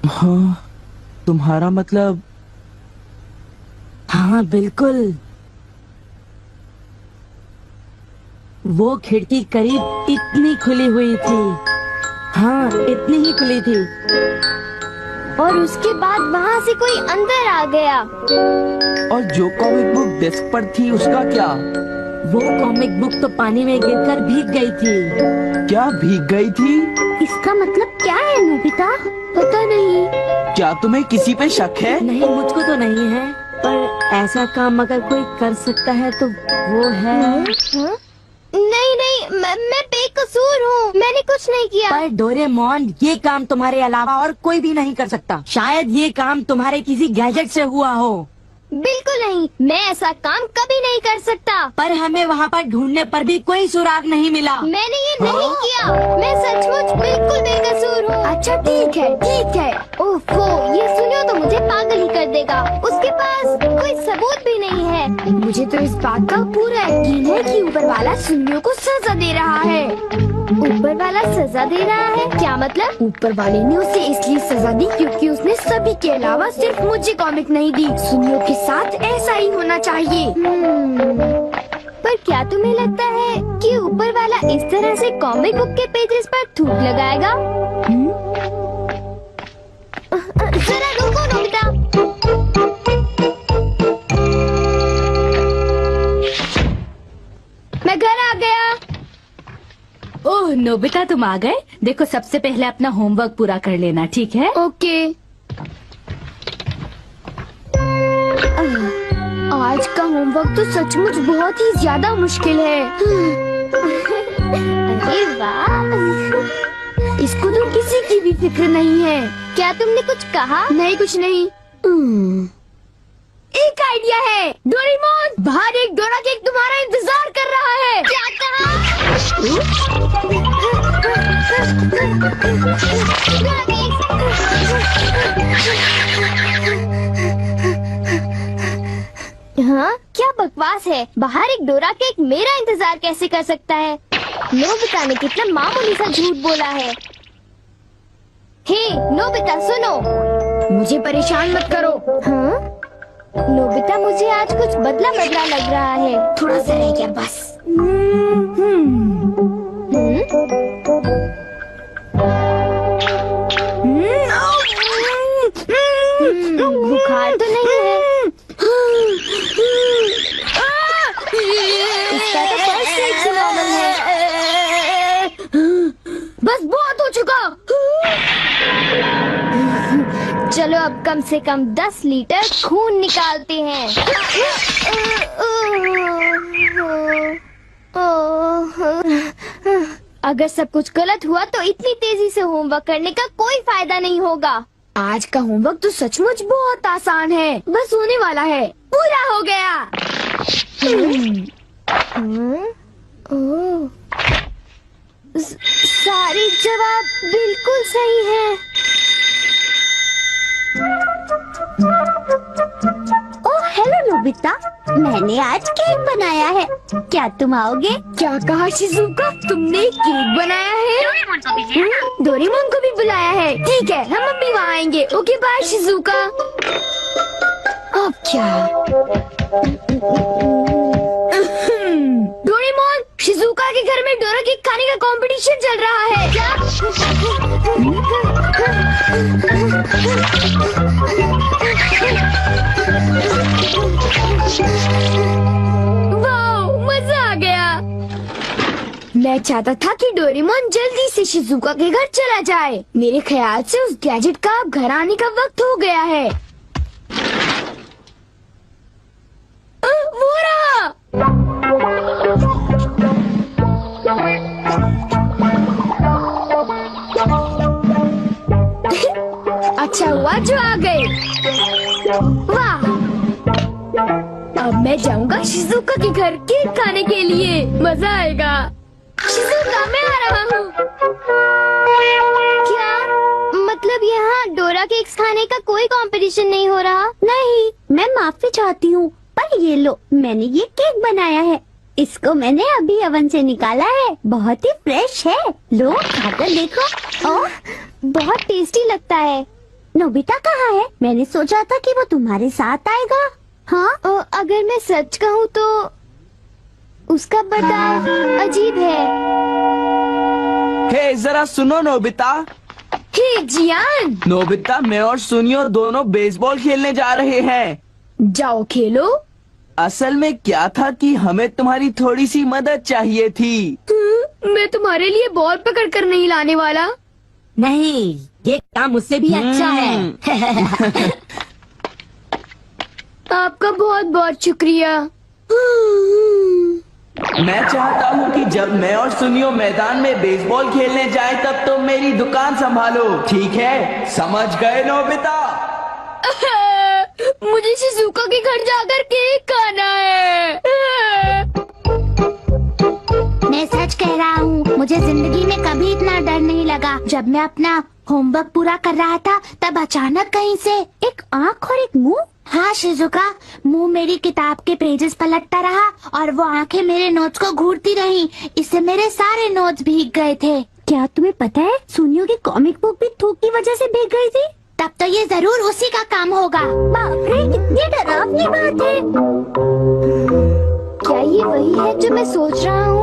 हाँ, तुम्हारा मतलब? हाँ बिल्कुल, वो खिड़की करीब इतनी खुली हुई थी। हाँ, इतनी ही खुली थी। और उसके बाद वहाँ से कोई अंदर आ गया। और जो कॉमिक बुक डेस्क पर थी उसका क्या? वो कॉमिक बुक तो पानी में गिरकर भीग गई थी। क्या भीग गई थी? इसका मतलब क्या है नोबिता? पता नहीं। क्या तुम्हें किसी पे शक है? नहीं, मुझको तो नहीं है, पर ऐसा काम अगर कोई कर सकता है तो वो है। हाँ? नहीं नहीं, मैं बेकसूर हूँ, मैंने कुछ नहीं किया। पर डोरेमोन, ये काम तुम्हारे अलावा और कोई भी नहीं कर सकता। शायद ये काम तुम्हारे किसी गैजेट से हुआ हो। बिल्कुल नहीं, मैं ऐसा काम कभी नहीं कर सकता। पर हमें वहाँ पर ढूंढने पर भी कोई सुराग नहीं मिला। मैंने ये नहीं किया, मैं सचमुच बिल्कुल बेकसूर हूँ। अच्छा ठीक है ठीक है। ओफो, ये सुनियो तो मुझे पागल ही कर देगा। उसके पास कोई सबूत भी नहीं है। मुझे तो इस बात का पूरा यकीन है कि ऊपर वाला सुनियो को सजा दे रहा है। ऊपर वाला सजा दे रहा है? क्या मतलब? ऊपर वाले ने उसे इसलिए सजा दी क्योंकि उसने सभी के अलावा सिर्फ मुझे कॉमिक नहीं दी। सुनियो के साथ ऐसा ही होना चाहिए। पर क्या तुम्हें लगता है कि ऊपर वाला इस तरह से कॉमिक बुक के पेजेस पर थूक लगाएगा? जरा रुको नोबिता। मैं घर आ गया। ओह नोबिता, तुम आ गए। देखो, सबसे पहले अपना होमवर्क पूरा कर लेना, ठीक है? ओके। आज का होमवर्क तो सचमुच बहुत ही ज्यादा मुश्किल है। अरे वाह, इसको तो किसी की भी फिक्र नहीं है। क्या तुमने कुछ कहा? नहीं, कुछ नहीं। एक आइडिया है। डोरेमोन, बाहर एक डोरा केक तुम्हारा इंतजार कर रहा है। क्या कहा? हाँ, क्या बकवास है। बाहर एक डोरा केक मेरा इंतजार कैसे कर सकता है? नोबिता ने कितना मामूली सा झूठ बोला है। हे नोबिता, सुनो, मुझे परेशान मत करो। हाँ? नोबिता, मुझे आज कुछ बदला बदला लग रहा है। थोड़ा सा रह गया बस। बुखार तो नहीं है? इसका तो फर्स्ट एड से नॉर्मल है। बस बहुत हो चुका। चलो अब कम से कम 10 लीटर खून निकालते हैं। अगर सब कुछ गलत हुआ तो इतनी तेजी से होमवर्क करने का कोई फायदा नहीं होगा। आज का होमवर्क तो सचमुच बहुत आसान है, बस होने वाला है। पूरा हो गया। सारे जवाब बिल्कुल सही हैं। ओह हेलो नोबिता, मैंने आज केक बनाया है, क्या तुम आओगे? क्या कहा शिजुका, तुमने केक बनाया है? डोरेमोन को भी बुलाया है। ठीक है, हम अभी वहाँ आएंगे। Okay bye Shizuka. अब क्या? डोरेमोन, शिजुका के घर में डोरा केक खाने का कंपटीशन चल रहा है। क्या? वाओ, मजा आ गया। मैं चाहता था कि डोरेमोन जल्दी से शिजुका के घर चला जाए। मेरे ख्याल से उस गैजेट का अब घर आने का वक्त हो गया है। वो रहा। अच्छा हुआ जो आ गए। वाह, अब मैं जाऊंगा शिजुका के घर केक खाने के लिए। मजा आएगा। शिजुका, मैं आ रहा हूँ। क्या मतलब यहाँ डोरा केक्स खाने का कोई कंपटीशन नहीं हो रहा? नहीं, मैं माफी चाहती हूँ, पर ये लो, मैंने ये केक बनाया है। इसको मैंने अभी ओवन से निकाला है, बहुत ही फ्रेश है। लो खाकर देखो। ओह, बहुत टेस्टी लगता है। नोबिता कहाँ है? मैंने सोचा था कि वो तुम्हारे साथ आएगा। हाँ, अगर मैं सच कहूँ तो उसका बर्ताव अजीब है। हे जरा सुनो नोबिता। हे जियान, नोबिता, मैं और सुनियो दोनों बेसबॉल खेलने जा रहे हैं। जाओ खेलो। असल में क्या था कि हमें तुम्हारी थोड़ी सी मदद चाहिए थी। मैं तुम्हारे लिए बॉल पकड़ कर नहीं लाने वाला। नहीं, ये काम मुझसे भी अच्छा है। आपका बहुत बहुत शुक्रिया। मैं चाहता हूँ कि जब मैं और सुनियो मैदान में बेसबॉल खेलने जाए तब तुम मेरी दुकान संभालो, ठीक है? समझ गए नोबिता? मुझे शिजुका के घर जाकर केक खाना है। मैं सच कह रहा हूँ, मुझे जिंदगी में कभी इतना डर नहीं लगा। जब मैं अपना होमवर्क पूरा कर रहा था तब अचानक कहीं से एक आँख और एक मुंह। हाँ शिजुका, मुंह मेरी किताब के पेजेस पलटता रहा और वो आंखें मेरे नोट्स को घूरती रहीं। इससे मेरे सारे नोट्स भीग गए थे। क्या तुम्हें पता है, सुनियो की कॉमिक बुक भी थूक की वजह से भीग गई थी? तब तो ये जरूर उसी का काम होगा। बाप रे, कितनी डरावनी बात है। क्या ये वही है जो मैं सोच रहा हूँ?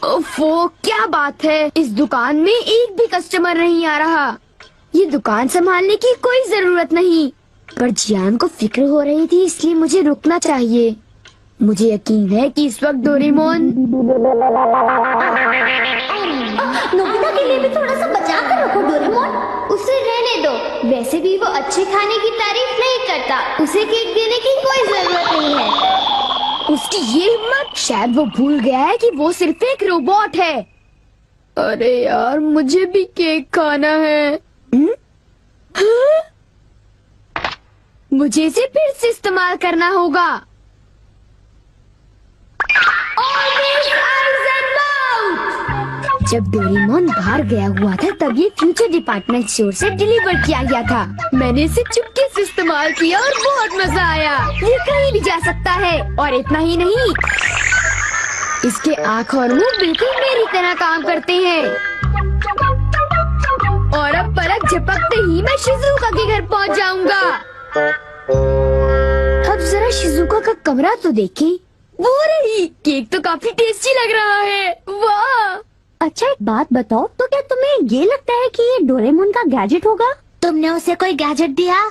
ओफो, क्या बात है, इस दुकान में एक भी कस्टमर नहीं आ रहा। ये दुकान संभालने की कोई जरूरत नहीं, पर जियान को फिक्र हो रही थी, इसलिए मुझे रुकना चाहिए। मुझे यकीन है कि इस वक्त डोरेमोन। नोबिता के लिए भी थोड़ा सा बचा कर रखो डोरेमोन। उसे रहने दो, वैसे भी वो अच्छे खाने की तारीफ नहीं करता। उसे केक देने की कोई जरूरत नहीं है। उसकी ये हिम्मत, शायद वो भूल गया है कि वो सिर्फ एक रोबोट है। अरे यार, मुझे भी केक खाना है। हाँ? मुझे इसे फिर से इस्तेमाल करना होगा। जब डोरेमोन बाहर गया हुआ था तब ये फ्यूचर डिपार्टमेंट स्टोर से डिलीवर किया गया था। मैंने इसे चुपके से इस्तेमाल किया और बहुत मजा आया। ये कहीं भी जा सकता है, और इतना ही नहीं, इसके आँख और मुंह बिल्कुल मेरी तरह काम करते हैं। और अब पलक झपकते ही मैं शिजुका के घर पहुंच जाऊंगा। अब जरा शिजुका का कमरा तो देखें। वो रही, केक तो काफी टेस्टी लग रहा है। वाह! अच्छा, एक बात बताओ, तो क्या तुम्हें ये लगता है कि ये डोरेमोन का गैजेट होगा? तुमने उसे कोई गैजेट दिया?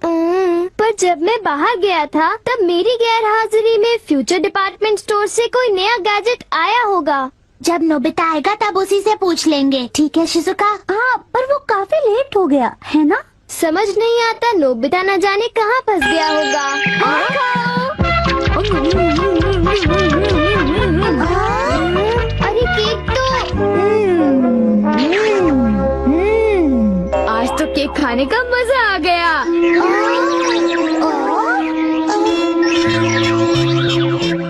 पर जब मैं बाहर गया था तब मेरी गैर हाजिरी में फ्यूचर डिपार्टमेंट स्टोर से कोई नया गैजेट आया होगा। जब नोबिता आएगा तब उसी से पूछ लेंगे, ठीक है शिजुका? हाँ, पर वो काफी लेट हो गया है ना? समझ नहीं आता, नोबिता न जाने कहाँ फंस गया होगा। अरे केक तो आज तो केक खाने का मजा आ गया।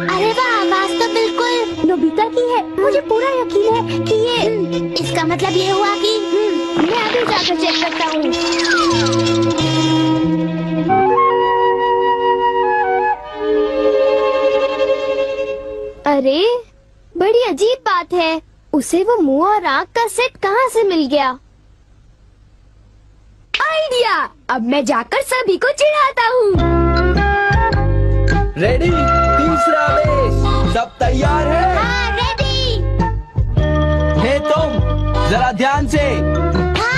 अरे वाह, आवाज तो बिल्कुल नोबिता की है। मुझे पूरा यकीन है कि ये इसका मतलब ये हुआ कि मैं अभी जाकर चेक करता हूँ। अरे, बड़ी अजीब बात है, उसे वो मुंह और आँख का सेट कहाँ से मिल गया? आइडिया! अब मैं जाकर सभी को चिढ़ाता हूँ। रेडी? तीसरा बेस, सब तैयार है? हाँ, रेडी। हे तुम, जरा ध्यान से। हाँ।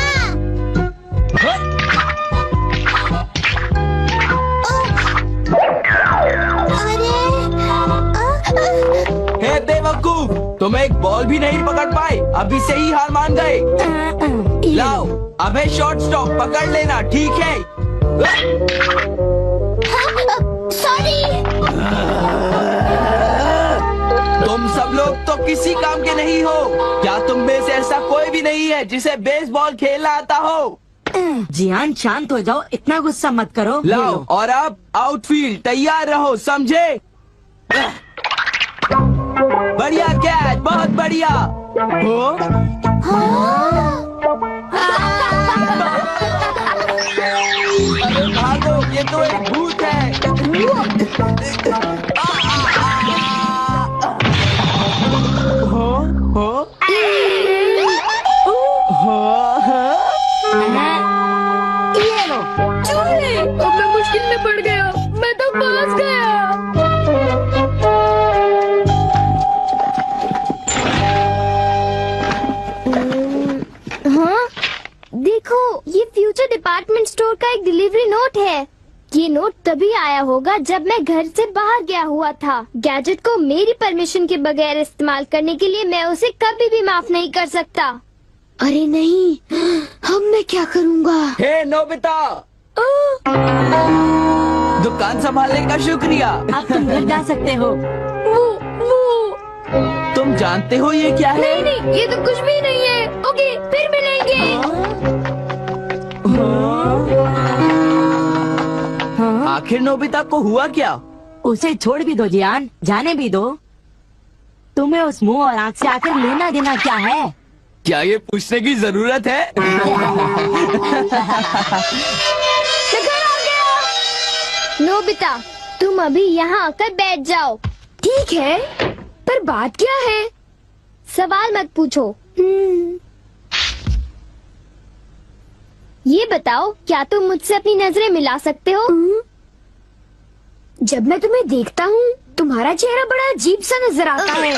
हे बेवकूफ, तुम एक बॉल भी नहीं पकड़ पाए, अभी से ही हार मान गए। लाओ, अबे शॉर्ट स्टॉप पकड़ लेना, ठीक है? सॉरी। तुम सब लोग तो किसी काम के नहीं हो। क्या तुम में से ऐसा कोई भी नहीं है जिसे बेसबॉल खेलना आता हो? जियान, शांत हो जाओ, इतना गुस्सा मत करो। लाओ, और अब आउटफील्ड तैयार रहो, समझे? बढ़िया कैच, बहुत बढ़िया। हो? ये तो एक भूत है। ये लो। चूहे, अब मैं मुश्किल में पड़ गया, मैं तो फंस गया। हाँ, देखो ये फ्यूचर डिपार्टमेंट स्टोर का एक डिलीवरी नोट है। ये नोट तभी आया होगा जब मैं घर से बाहर गया हुआ था। गैजेट को मेरी परमिशन के बगैर इस्तेमाल करने के लिए मैं उसे कभी भी माफ नहीं कर सकता। अरे नहीं, अब मैं क्या करूँगा? हे नोबिता, दुकान संभालने का शुक्रिया। अब तुम घर जा सकते हो। वो तुम जानते हो ये क्या है? नहीं नहीं, ये तो कुछ भी नहीं है। ओके, फिर मिलेंगे। हाँ? आखिर नोबिता को हुआ क्या? उसे छोड़ भी दो जियान, जाने भी दो। तुम्हें उस मुंह और आँख से आखिर लेना देना क्या है? क्या ये पूछने की जरूरत है? नोबिता, तुम अभी यहाँ आकर बैठ जाओ। ठीक है, पर बात क्या है? सवाल मत पूछो। ये बताओ, क्या तुम मुझसे अपनी नजरें मिला सकते हो? जब मैं तुम्हें देखता हूँ, तुम्हारा चेहरा बड़ा अजीब सा नजर आता है।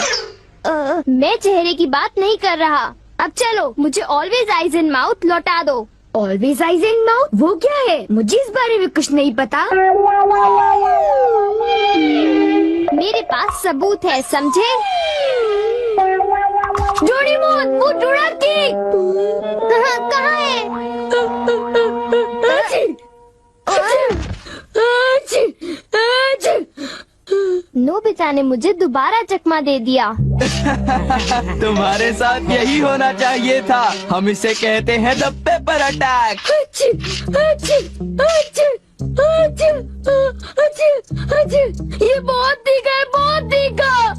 मैं चेहरे की बात नहीं कर रहा। अब चलो, मुझे ऑलवेज आइज इन माउथ लौटा दो। ऑलवेज आइज इन माउथ, वो क्या है? मुझे इस बारे में कुछ नहीं पता। मेरे पास सबूत है, समझे? डोरेमोन, वो डोराकी कहाँ है? नोबिता ने मुझे दोबारा चकमा दे दिया। तुम्हारे साथ यही होना चाहिए था। हम इसे कहते हैं द पेपर अटैक। ये बहुत तीखा है, बहुत तीखा।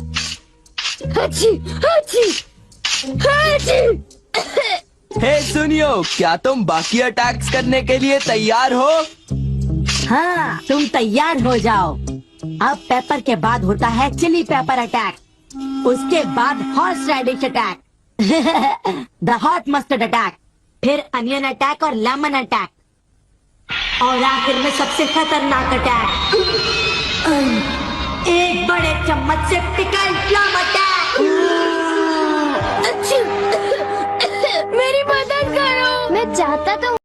हे सुनियो, क्या तुम बाकी अटैक्स करने के लिए तैयार हो? हाँ, तुम तैयार हो जाओ। अब पेपर के बाद होता है चिली पेपर अटैक, उसके बाद horseradish attack, the hot mustard attack, फिर अनियन अटैक और लेमन अटैक, और आखिर में सबसे खतरनाक अटैक, एक बड़े चम्मच से पिकल प्लम अटैक। मेरी मदद करो। मैं चाहता तो